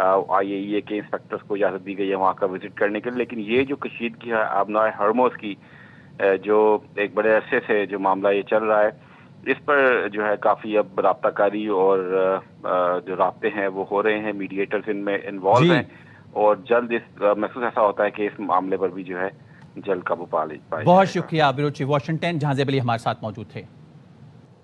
IAEA کے inspectors کو اجازت دی گئی ہے وہاں کا وزٹ کرنے کے لیے. لیکن یہ جو کشیدگی ہے آبنائے ہرموز کی جو ایک بڑے عرصے سے جو معاملہ یہ چل رہا ہے, اس پر جو ہے کافی اب رابطہ کاری اور جو رابطے ہیں وہ ہو رہے ہیں, میڈیٹرز ان میں انوالو ہیں, اور جلد اس محسوس ایسا ہوتا ہے کہ اس معاملے پر بھی جو ہے جلد قابو پائے. بہت شکریہ بروچی واشنگٹن, جہاں زیب علی ہمارے ساتھ موجود تھے.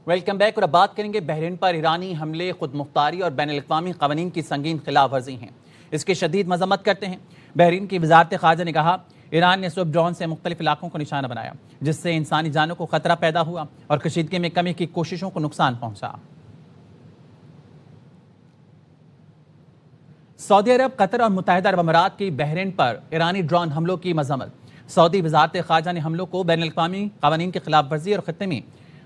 Welcome back. اور اب بات کریں گے بحرین پر ایرانی حملے خود مختاری اور بین الاقوامی قوانین کی سنگین خلاف ورزی ہیں, اس کی شدید مذمت کرتے ہیں. بحرین کی وزارت خارجہ نے کہا ایران نے صبح ڈرون سے مختلف علاقوں کو نشانہ بنایا جس سے انسانی جانوں کو خطرہ پیدا ہوا اور کشیدگی میں کمی کی کوششوں کو نقصان پہنچا. سعودی عرب, قطر اور متحدہ عرب امارات کی بحرین پر ایرانی ڈرون حملوں کی مذمت. سعودی وزارت خارجہ نے حملوں کو بین الاقوامی قوانین کی خلاف ورزی اور خطے میں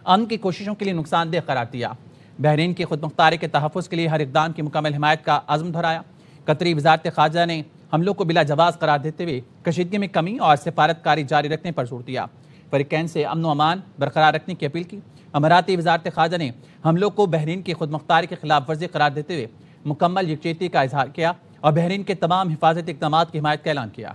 امن کی کوششوں کے لیے نقصان دہ قرار دیا. بحرین کی خود مختاری کے تحفظ کے لیے ہر اقدام کی مکمل حمایت کا عزم دہرایا. قطری وزارت خارجہ نے حملوں کو بلا جواز قرار دیتے ہوئے کشیدگی میں کمی اور سفارت کاری جاری رکھنے پر زور دیا. فریقین سے امن و امان برقرار رکھنے کی اپیل کی. اماراتی وزارت خارجہ نے حملوں کو بحرین کی خود مختاری کی خلاف ورزی قرار دیتے ہوئے مکمل یکجہتی کا اظہار کیا اور بحرین کے تمام حفاظتی اقدامات کی حمایت کا اعلان کیا.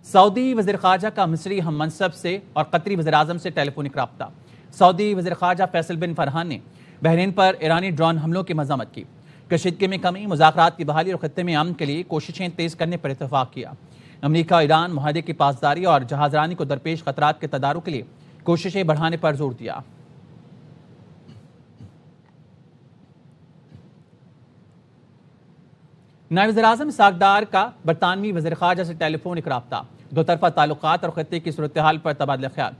سعودی وزیر خارجہ کا مصری ہم منصب سے اور قطری وزیر اعظم سے ٹیلی فونک رابطہ. سعودی وزیر خارجہ فیصل بن فرحان نے بحرین پر ایرانی ڈرون حملوں کی مذمت کی. کشیدگی میں کمی, مذاکرات کی بحالی اور خطے میں امن کے لیے کوششیں تیز کرنے پر اتفاق کیا. امریکہ اور ایران معاہدے کی پاسداری اور جہاز رانی کو درپیش خطرات کے تدارک کے لیے کوششیں بڑھانے پر زور دیا. نائب وزیر اعظم اسحاق ڈار کا برطانوی وزیر خارجہ سے ٹیلی فونک رابطہ. دو طرفہ تعلقات اور خطے کی صورتحال پر تبادلہ خیال.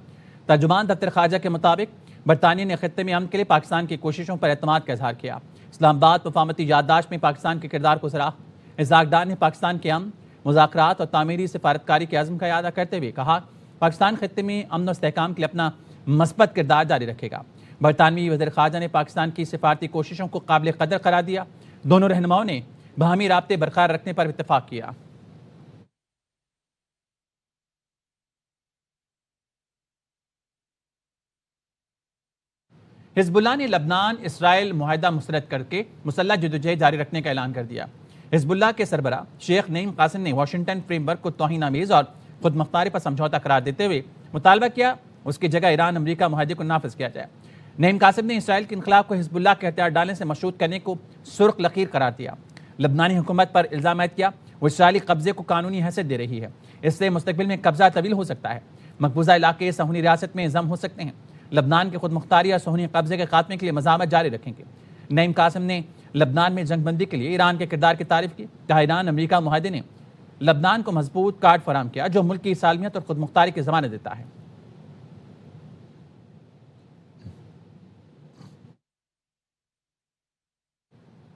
ترجمان دفتر خارجہ کے مطابق برطانیہ نے خطے میں امن کے لیے پاکستان کی کوششوں پر اعتماد کا اظہار کیا. اسلام آباد مفاہمتی یادداشت میں پاکستان کے کردار کو سراہا. اسحاق ڈار نے پاکستان کے امن, مذاکرات اور تعمیری سفارتکاری کے عزم کا اعادہ کرتے ہوئے کہا پاکستان خطے میں امن و استحکام کے لیے اپنا مثبت کردار جاری رکھے گا. برطانوی وزیر خارجہ نے پاکستان کی سفارتی کوششوں کو قابل قدر قرار دیا. دونوں رہنماؤں نے باہمی رابطے برقرار رکھنے پر اتفاق کیا. حزب اللہ نے لبنان اسرائیل معاہدہ مسترد کر کے مسلح جدوجہد جاری رکھنے کا اعلان کر دیا. حزب اللہ کے سربراہ شیخ نعیم قاسم نے واشنگٹن فریم ورک کو توہین آمیز اور خود مختاری پر سمجھوتا قرار دیتے ہوئے مطالبہ کیا اس کی جگہ ایران امریکہ معاہدے کو نافذ کیا جائے. نعیم قاسم نے اسرائیل کے انخلاء کو حزب اللہ کے ہتھیار ڈالنے سے مشروط کرنے کو سرخ لکیر قرار دیا. لبنانی حکومت پر الزام عائد کیا وہ اسرائیلی قبضے کو قانونی حیثیت دے رہی ہے. اس سے مستقبل میں قبضہ طویل ہو سکتا ہے. مقبوضہ علاقے صہیونی ریاست میں ضم ہو سکتے ہیں. لبنان کے خود مختاری اور صہیونی قبضے کے خاتمے کے لیے مزاحمت جاری رکھیں گے. نعیم قاسم نے لبنان میں جنگ بندی کے لیے ایران کے کردار کی تعریف کی. کہا ایران امریکہ معاہدے نے لبنان کو مضبوط کارڈ فراہم کیا جو ملک کی سالمیت اور خود مختاری کی ضمانت دیتا ہے.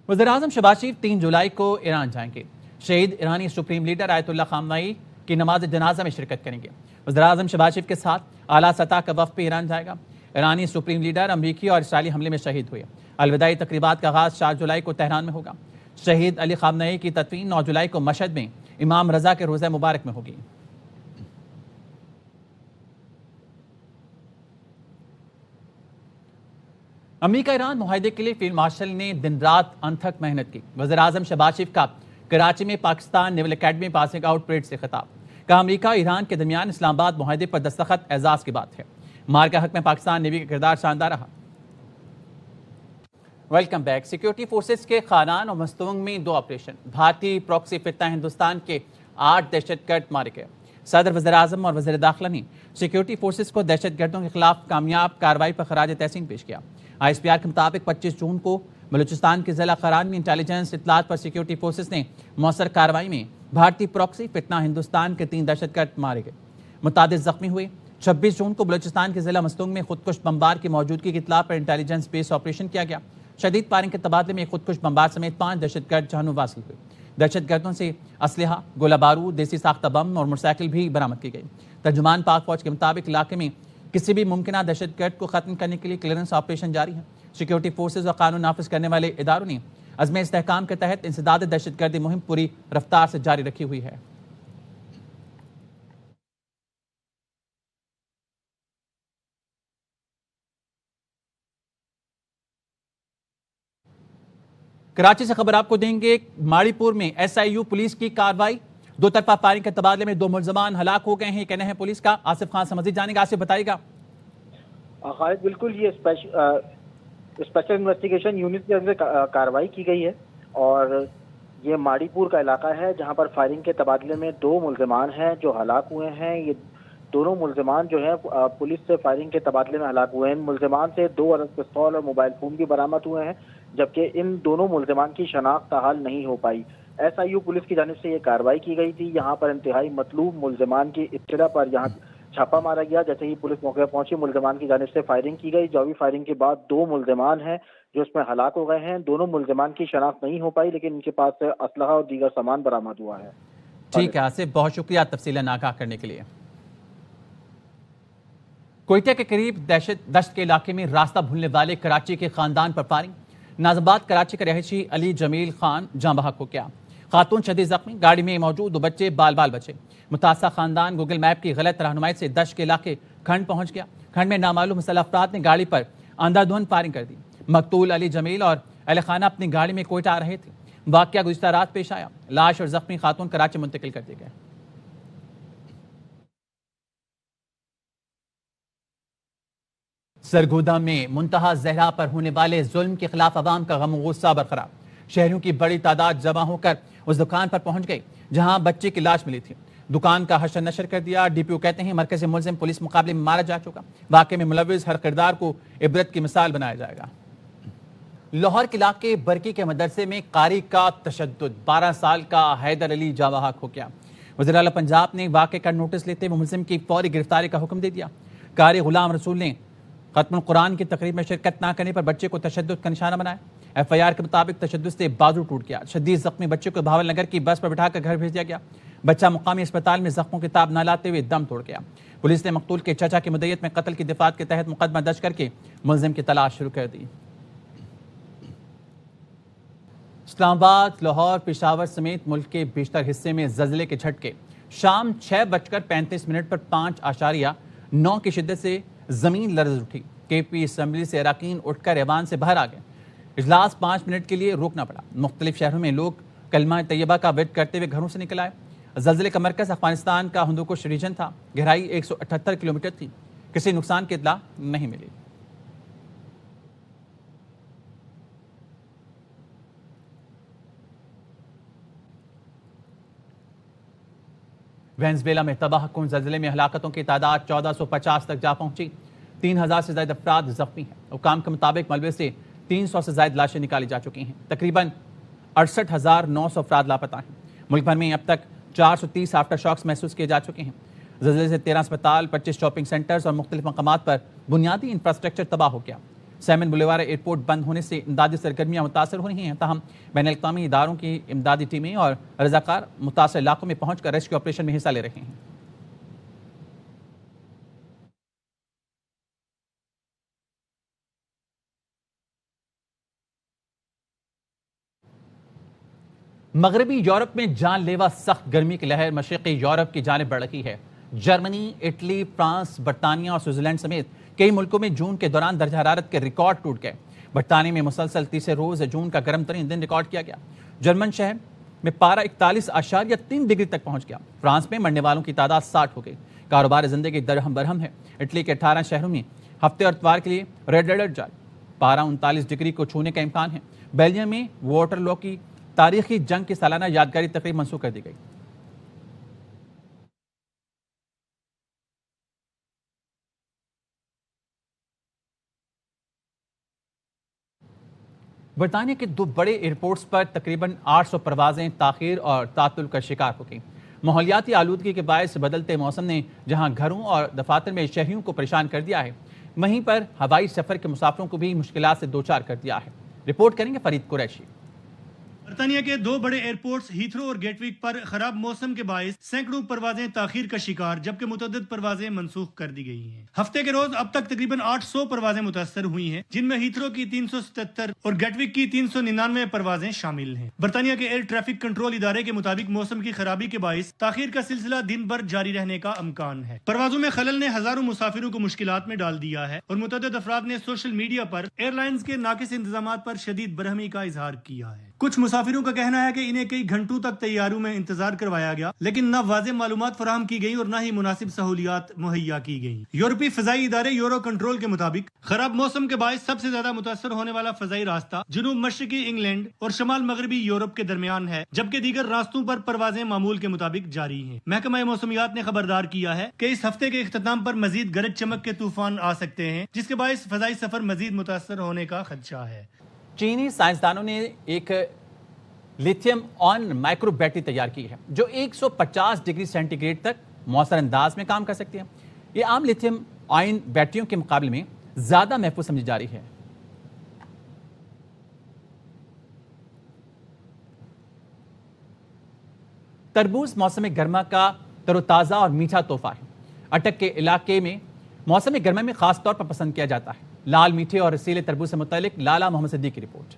وزیر اعظم شہباز شریف 3 جولائی کو ایران جائیں گے. شہید ایرانی سپریم لیڈر آیت اللہ خامنئی کی نماز جنازہ میں شرکت کریں گے. وزیر اعظم شہباز شریف کے ساتھ اعلیٰ سطح کا وفد بھی ایران جائے گا. ایرانی سپریم لیڈر امریکی اور اسرائیلی حملے میں شہید ہوئے. الوداعی تقریبات کا آغاز 4 جولائی کو تہران میں ہوگا. شہید علی خامنئی کی تدفین 9 جولائی کو مشہد میں امام رضا کے روضہ مبارک میں ہوگی. امریکہ ایران معاہدے کے لیے فیلڈ مارشل نے دن رات انتھک محنت کی. وزیر اعظم شہباز شریف کا کراچی میں پاکستان نیول اکیڈمی پاسنگ آؤٹ پریڈ سے خطاب. کہا امریکہ اور ایران کے درمیان اسلام آباد معاہدے پر دستخط اعزاز کی بات ہے. مارکا حق میں پاکستان نیوی کا کردار شاندار رہا. Welcome back. سیکیورٹی فورسز کے خانان اور مستونگ میں 2 آپریشن. بھارتی پروکسی فتح ہندوستان کے 8 دہشت گرد مارے گئے. صدر وزیر اعظم اور وزیر داخلہ نے سیکیورٹی فورسز کو دہشت گردوں کے خلاف کامیاب کارروائی پر خراج تحسین پیش کیا. ISPR کے مطابق 25 جون کو بلوچستان کے ضلع خران میں انٹیلیجنس اطلاعات پر سیکیورٹی فورسز نے مؤثر کارروائی میں بھارتی پروکسی فتنہ ہندوستان کے 3 دہشت گرد مارے گئے. متعدد زخمی ہوئے. 26 جون کو بلوچستان کے ضلع مستونگ میں خودکش بمبار کی موجودگی کی اطلاع پر انٹیلیجنس بیس آپریشن کیا گیا. شدید فائرنگ کے تبادلے میں خودکش بمبار سمیت 5 دہشت گرد جہنم حاصل ہوئے. دہشت گردوں سے اسلحہ، گولہ بارود، دیسی ساختہ بم اور موٹر سائیکل بھی برآمد کی گئی. ترجمان پاک فوج کے مطابق علاقے میں کسی بھی ممکنہ دہشت گرد کو ختم کرنے کے لیے کلیئرنس آپریشن جاری ہے. سیکیورٹی فورسز اور قانون نافذ کرنے والے اداروں نے عزم استحکام کے تحت انسداد دہشت گردی مہم پوری رفتار سے جاری رکھی ہوئی ہے. کراچی سے خبر آپ کو دیں گے، ماڑی پور میں SIU پولیس کی کارروائی، دو طرفہ فائرنگ کے تبادلے میں 2 ملزمان ہلاک ہو گئے ہیں، کہنا ہے پولیس کا۔ آصف خان سے مزید جانیں گے، آصف بتائے گا۔ خالد بالکل، یہ اسپیشل انویسٹیگیشن یونٹ کے اندر کارروائی کی گئی ہے اور یہ ماڑی پور کا علاقہ ہے جہاں پر فائرنگ کے تبادلے میں 2 ملزمان ہیں جو ہلاک ہوئے ہیں۔ یہ دونوں ملزمان جو ہیں پولیس سے فائرنگ کے تبادلے میں ہلاک ہوئے ہیں۔ ان ملزمان سے 2 عدد پستول اور موبائل فون بھی برآمد ہوئے ہیں، جبکہ ان دونوں ملزمان کی شناخت تاحال نہیں ہو پائی۔ SIU پولیس کی جانب سے یہ کارروائی کی گئی تھی۔ یہاں پر انتہائی مطلوب ملزمان کی اطلاع پر یہاں چھاپا مارا گیا۔ جیسے ہی پولیس موقع پر پہنچی، ملزمان کی جانب سے فائرنگ کی گئی۔ جوابی فائرنگ کے بعد 2 ملزمان ہیں جو اس میں ہلاک ہو گئے ہیں۔ دونوں ملزمان کی شناخت نہیں ہو پائی، لیکن ان کے پاس سے اسلحہ اور دیگر سامان برآمد ہوا ہے۔ ٹھیک ہے آصف، بہت شکریہ تفصیلاً آگاہ کرنے کے لیے۔ کوئٹہ کے قریب دشت کے علاقے میں راستہ بھولنے والے کراچی کے خاندان پر فائرنگ، ناظم آباد کراچی کا رہائشی علی جمیل خان جاں بحق ہو گیا، خاتون شدید زخمی، گاڑی میں موجود 2 بچے بال بچے۔ متاثرہ خاندان گوگل میپ کی غلط رہنمائی سے دشت کے علاقے کھنڈ پہنچ گیا۔ کھنڈ میں نامعلوم مسلح افراد نے گاڑی پر اندھا دھند فائرنگ کر دی۔ مقتول علی جمیل اور اہل خانہ اپنی گاڑی میں کوئٹہ آ رہے تھے۔ واقعہ گزشتہ رات پیش آیا، لاش اور زخمی خاتون کراچی منتقل کر دیے گئے۔ سرگودا میں منتہا زہرا پر ہونے والے ظلم کے خلاف عوام کا غم و غصہ برقرار۔ شہریوں کی بڑی تعداد جمع ہو کر اس دکان پر پہنچ گئی جہاں بچے کی لاش ملی تھی۔ دکان کا حشر نشر کر دیا۔ DPO کہتے ہیں مرکزی ملزم پولیس مقابلے میں مارا جا چکا، واقعے میں ملوث ہر کردار کو عبرت کی مثال بنایا جائے گا۔ لاہور کے علاقے برکی کے مدرسے میں قاری کا تشدد، 12 سال کا حیدر علی جاں بحق ہو گیا۔ وزیر اعلیٰ پنجاب نے واقعے کا نوٹس لیتے ہوئے ملزم کی فوری گرفتاری کا حکم دے دیا۔ قاری غلام رسول نے ختم القرآن کی تقریب میں شرکت نہ کرنے پر بچے کو تشدد کا نشانہ بنایا۔ FIR کے مطابق تشدد سے بازو ٹوٹ گیا۔ شدید زخمی بچے کو بھاول نگر کی بس پر بٹھا کر گھر بھیج دیا گیا۔ بچہ مقامی اسپتال میں زخموں کی تاب نہ لاتے ہوئے دم توڑ گیا۔ پولیس نے مقتول کے چچا کی مدعیت میں قتل کی دفعات کے تحت مقدمہ درج کر کے ملزم کی تلاش شروع کر دی۔ اسلام آباد، لاہور، پشاور سمیت ملک کے بیشتر حصے میں زلزلے کے جھٹکے۔ شام 6:35 پر 5.9 کی شدت سے زمین لرز اٹھی۔ KP اسمبلی سے اراکین اٹھ کر ایوان سے باہر آ گئے۔ اجلاس 5 منٹ کے لیے روکنا پڑا۔ مختلف شہروں میں لوگ کلمہ طیبہ کا ورد کرتے ہوئے گھروں سے نکل آئے۔ زلزلے کا مرکز افغانستان کا ہندوکش ریجن تھا، گہرائی 178 کلومیٹر تھی۔ کسی نقصان کی اطلاع نہیں ملی۔ وینزویلا میں تباہ کن زلزلے میں ہلاکتوں کی تعداد 1450 تک جا پہنچی۔ 3000 سے زائد افراد زخمی ہیں۔ حکام کے مطابق ملبے سے 300 سے زائد لاشیں نکالی جا چکی ہیں۔ تقریباً 68,900 افراد لاپتہ ہیں۔ ملک بھر میں اب تک 430 آفٹر شاکس محسوس کیے جا چکے ہیں۔ زلزلے سے 13 اسپتال، 25 شاپنگ سینٹرز اور مختلف مقامات پر بنیادی انفراسٹرکچر تباہ ہو گیا۔ سیمن بولیوار ایئرپورٹ بند ہونے سے امدادی سرگرمیاں متاثر ہو رہی ہیں، تاہم بین الاقوامی اداروں کی امدادی ٹیمیں اور رضاکار متاثرہ علاقوں میں پہنچ کر ریسکیو آپریشن میں حصہ لے رہے ہیں۔ مغربی یورپ میں جان لیوا سخت گرمی کی لہر مشرقی یورپ کی جانب بڑھ رہی ہے۔ جرمنی، اٹلی، فرانس، برطانیہ اور سوئٹزرلینڈ سمیت کئی ملکوں میں جون کے دوران درجہ حرارت کے ریکارڈ ٹوٹ گئے۔ برطانیہ میں مسلسل تیسرے روز جون کا گرم ترین دن ریکارڈ کیا گیا۔ جرمن شہر میں پارہ 41.3 ڈگری تک پہنچ گیا۔ فرانس میں مرنے والوں کی تعداد 60 ہو گئی۔ کاروبار زندگی درہم برہم ہے۔ اٹلی کے 18 شہروں میں ہفتے اور اتوار کے لیے ریڈ الرٹ جاری، پارہ 39 ڈگری کو چھونے کا امکان ہے۔ بیلجیم میں واٹر لو کی تاریخی جنگ کی سالانہ یادگاری تقریب منسوخ کر دی گئی۔ برطانیہ کے 2 بڑے ایئرپورٹس پر تقریباً 800 پروازیں تاخیر اور تعطل کا شکار ہو گئیں۔ ماحولیاتی آلودگی کے باعث بدلتے موسم نے جہاں گھروں اور دفاتر میں شہریوں کو پریشان کر دیا ہے، وہیں پر ہوائی سفر کے مسافروں کو بھی مشکلات سے دوچار کر دیا ہے۔ رپورٹ کریں گے فرید قریشی۔ برطانیہ کے دو بڑے ایئرپورٹس ہیتھرو اور گیٹوک پر خراب موسم کے باعث سینکڑوں پروازیں تاخیر کا شکار جبکہ متعدد پروازیں منسوخ کر دی گئی ہیں۔ ہفتے کے روز اب تک تقریباً 800 پروازیں متاثر ہوئی ہیں، جن میں ہیتھرو کی 377 اور گیٹوک کی 399 پروازیں شامل ہیں۔ برطانیہ کے ایئر ٹریفک کنٹرول ادارے کے مطابق موسم کی خرابی کے باعث تاخیر کا سلسلہ دن بھر جاری رہنے کا امکان ہے۔ پروازوں میں خلل نے ہزاروں مسافروں کو مشکلات میں ڈال دیا ہے اور متعدد افراد نے سوشل میڈیا پر ایئر لائنز کے ناقص انتظامات پر شدید برہمی کا اظہار کیا ہے۔ کچھ مسافروں کا کہنا ہے کہ انہیں کئی گھنٹوں تک طیاروں میں انتظار کروایا گیا، لیکن نہ واضح معلومات فراہم کی گئی اور نہ ہی مناسب سہولیات مہیا کی گئیں۔ یورپی فضائی ادارے یورو کنٹرول کے مطابق خراب موسم کے باعث سب سے زیادہ متاثر ہونے والا فضائی راستہ جنوب مشرقی انگلینڈ اور شمال مغربی یورپ کے درمیان ہے، جبکہ دیگر راستوں پر پروازیں معمول کے مطابق جاری ہیں۔ محکمہ موسمیات نے خبردار کیا ہے کہ اس ہفتے کے اختتام پر مزید گرج چمک کے طوفان آ سکتے ہیں، جس کے باعث فضائی سفر مزید متاثر ہونے کا خدشہ ہے۔ چینی سائنسدانوں نے ایک لیتھیم آن مائکرو بیٹری تیار کی ہے جو 150 ڈگری سینٹی گریڈ تک مؤثر انداز میں کام کر سکتی ہے۔ یہ عام لیتھیم آئن بیٹریوں کے مقابلے میں زیادہ محفوظ سمجھی جا رہی ہے۔ تربوز موسم گرما کا تر و تازہ اور میٹھا تحفہ ہے۔ اٹک کے علاقے میں موسم گرما میں خاص طور پر پسند کیا جاتا ہے۔ لال میٹھے اور رسیلے تربوز سے متعلق لالا محمد صدیق کی رپورٹ۔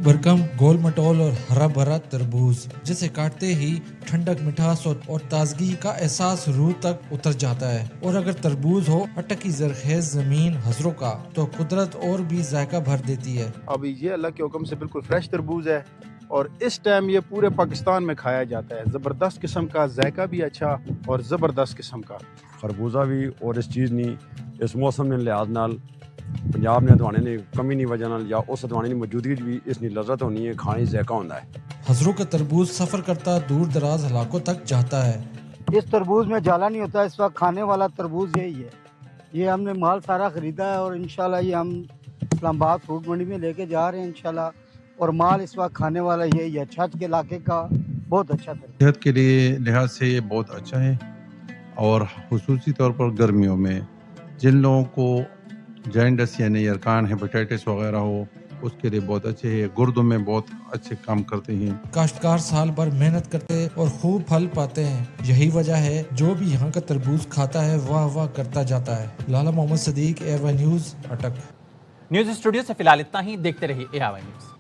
بھرکم گول مٹول اور ہرا بھرا تربوز جسے کاٹتے ہی ٹھنڈک، مٹھاس اور تازگی کا احساس روح تک اتر جاتا ہے۔ اور اگر تربوز ہو اٹک کی زرخیز زمین ہزروں کا تو قدرت اور بھی ذائقہ بھر دیتی ہے۔ اب یہ اللہ کے حکم سے بالکل فریش تربوز ہے اور اس ٹائم یہ پورے پاکستان میں کھایا جاتا ہے۔ زبردست قسم کا ذائقہ بھی اچھا اور زبردست قسم کا خربوزہ بھی اور اس چیز نہیں اس موسم نے لحاظ نال پنجاب نے دوانے نے کمی نہیں وجہ نال یا اس دوانے کی موجودگی بھی اس کی لذت ہونی ہے، کھانے ذائقہ ہوتا ہے۔ ہزروں کا تربوز سفر کرتا دور دراز علاقوں تک جاتا ہے۔ اس تربوز میں جالا نہیں ہوتا، اس وقت کھانے والا تربوز یہی ہے۔ یہ ہم نے مال سارا خریدا ہے اور انشاءاللہ یہ ہم اسلام آباد فروٹ منڈی میں لے کے جا رہے ہیں انشاءاللہ، اور مال اس وقت کھانے والا یہی ہے۔ چھت کے علاقے کا بہت اچھا تربوز، صحت کے لیے لحاظ سے یہ بہت اچھا ہے، اور خصوصی طور پر گرمیوں میں جن لوگوں کو جینڈس یعنی ارکان ہیپیٹائٹس وغیرہ ہو اس کے لیے بہت اچھے ہیں، گردوں میں بہت اچھے کام کرتے ہیں۔ کاشتکار سال بھر محنت کرتے اور خوب پھل پاتے ہیں، یہی وجہ ہے جو بھی یہاں کا تربوز کھاتا ہے واہ واہ کرتا جاتا ہے۔ لالا محمد صدیق، ایئر وائے نیوز، اٹک۔ نیوز اسٹوڈیو سے فی الحال اتنا ہی، دیکھتے رہیے ایئر وائے نیوز۔